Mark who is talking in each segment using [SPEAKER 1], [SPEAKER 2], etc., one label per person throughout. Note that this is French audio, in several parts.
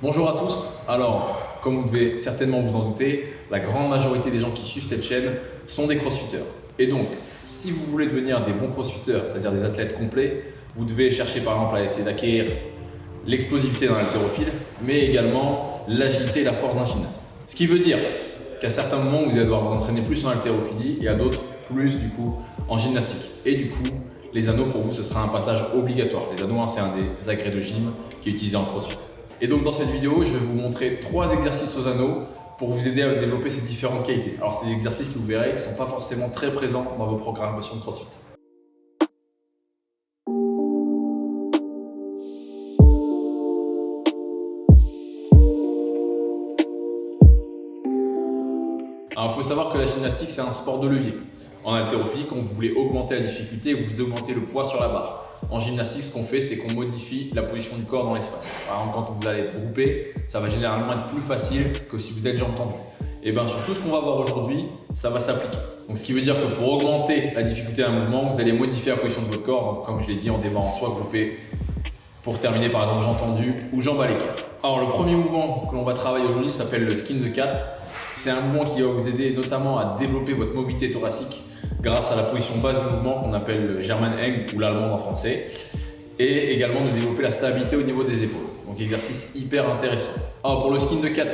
[SPEAKER 1] Bonjour à tous. Alors, comme vous devez certainement vous en douter, la grande majorité des gens qui suivent cette chaîne sont des crossfitters. Et donc, si vous voulez devenir des bons crossfitters, c'est-à-dire des athlètes complets, vous devez chercher par exemple à essayer d'acquérir l'explosivité d'un haltérophile, mais également l'agilité et la force d'un gymnaste. Ce qui veut dire qu'à certains moments, vous allez devoir vous entraîner plus en haltérophilie et à d'autres plus du coup en gymnastique. Et du coup, les anneaux pour vous, ce sera un passage obligatoire. Les anneaux, c'est un des agrès de gym qui est utilisé en crossfit. Et donc dans cette vidéo, je vais vous montrer 3 exercices aux anneaux pour vous aider à développer ces différentes qualités. Alors c'est des exercices que vous verrez qui ne sont pas forcément très présents dans vos programmations de CrossFit. Alors il faut savoir que la gymnastique c'est un sport de levier. En haltérophilie, quand vous voulez augmenter la difficulté, vous augmentez le poids sur la barre. En gymnastique, ce qu'on fait, c'est qu'on modifie la position du corps dans l'espace. Par exemple, quand vous allez être groupé, ça va généralement être plus facile que si vous êtes jambes tendues. Et bien sur tout ce qu'on va voir aujourd'hui, ça va s'appliquer. Donc ce qui veut dire que pour augmenter la difficulté d'un mouvement, vous allez modifier la position de votre corps, donc, comme je l'ai dit, en démarrant soit groupé, pour terminer par exemple jambes tendues ou jambes à l'équerre. Alors le premier mouvement que l'on va travailler aujourd'hui s'appelle le skin the cat. C'est un mouvement qui va vous aider notamment à développer votre mobilité thoracique grâce à la position basse du mouvement qu'on appelle le German Hang ou l'allemand en français, et également de développer la stabilité au niveau des épaules. Donc exercice hyper intéressant. Alors pour le skin the cat,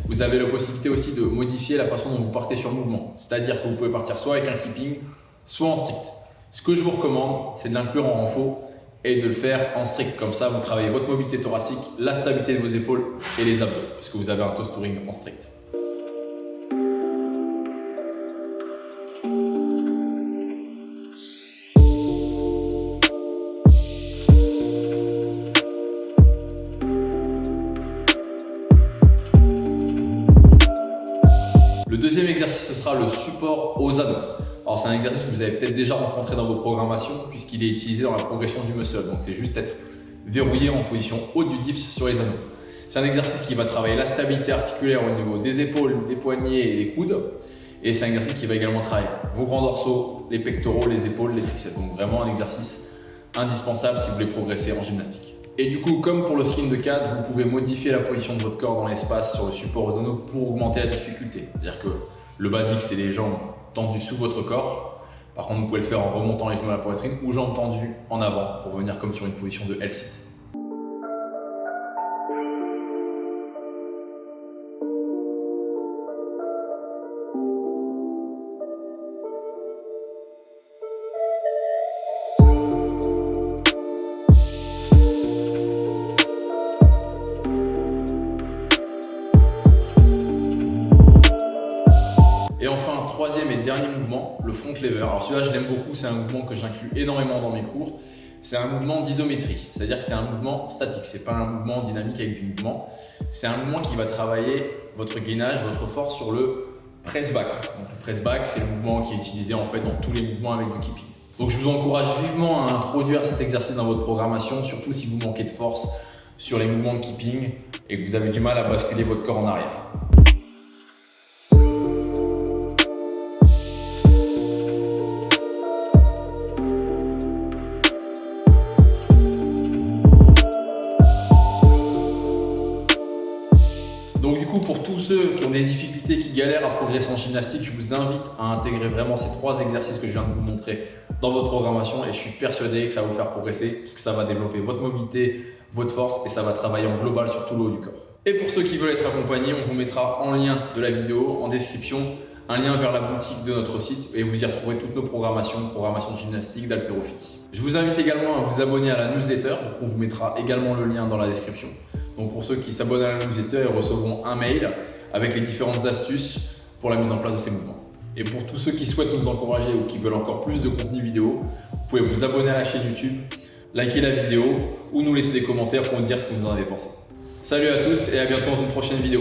[SPEAKER 1] vous avez la possibilité aussi de modifier la façon dont vous partez sur le mouvement. C'est-à-dire que vous pouvez partir soit avec un keeping, soit en strict. Ce que je vous recommande, c'est de l'inclure en renfort et de le faire en strict. Comme ça, vous travaillez votre mobilité thoracique, la stabilité de vos épaules et les abdos, puisque vous avez un toes touring en strict. Le deuxième exercice, ce sera le support aux anneaux. Alors c'est un exercice que vous avez peut-être déjà rencontré dans vos programmations puisqu'il est utilisé dans la progression du muscle. Donc c'est juste être verrouillé en position haute du dips sur les anneaux. C'est un exercice qui va travailler la stabilité articulaire au niveau des épaules, des poignets et des coudes. Et c'est un exercice qui va également travailler vos grands dorsaux, les pectoraux, les épaules, les triceps. Donc vraiment un exercice indispensable si vous voulez progresser en gymnastique. Et du coup, comme pour le skin the cat, vous pouvez modifier la position de votre corps dans l'espace sur le support aux anneaux pour augmenter la difficulté. C'est-à-dire que le basique, c'est les jambes tendues sous votre corps. Par contre, vous pouvez le faire en remontant les genoux à la poitrine ou jambes tendues en avant pour venir comme sur une position de L-sit. Et enfin, troisième et dernier mouvement, le front lever. Alors celui-là, je l'aime beaucoup, c'est un mouvement que j'inclus énormément dans mes cours. C'est un mouvement d'isométrie, c'est-à-dire que c'est un mouvement statique, c'est pas un mouvement dynamique avec du mouvement. C'est un mouvement qui va travailler votre gainage, votre force sur le press back. Donc le press back, c'est le mouvement qui est utilisé en fait dans tous les mouvements avec du keeping. Donc je vous encourage vivement à introduire cet exercice dans votre programmation, surtout si vous manquez de force sur les mouvements de keeping et que vous avez du mal à basculer votre corps en arrière. Donc du coup, pour tous ceux qui ont des difficultés, qui galèrent à progresser en gymnastique, je vous invite à intégrer vraiment ces 3 exercices que je viens de vous montrer dans votre programmation et je suis persuadé que ça va vous faire progresser parce que ça va développer votre mobilité, votre force et ça va travailler en global sur tout le haut du corps. Et pour ceux qui veulent être accompagnés, on vous mettra en lien de la vidéo, en description, un lien vers la boutique de notre site et vous y retrouverez toutes nos programmations de gymnastique, d'haltérophilie. Je vous invite également à vous abonner à la newsletter, donc on vous mettra également le lien dans la description. Donc pour ceux qui s'abonnent à la newsletter, ils recevront un mail avec les différentes astuces pour la mise en place de ces mouvements. Et pour tous ceux qui souhaitent nous encourager ou qui veulent encore plus de contenu vidéo, vous pouvez vous abonner à la chaîne YouTube, liker la vidéo ou nous laisser des commentaires pour nous dire ce que vous en avez pensé. Salut à tous et à bientôt dans une prochaine vidéo.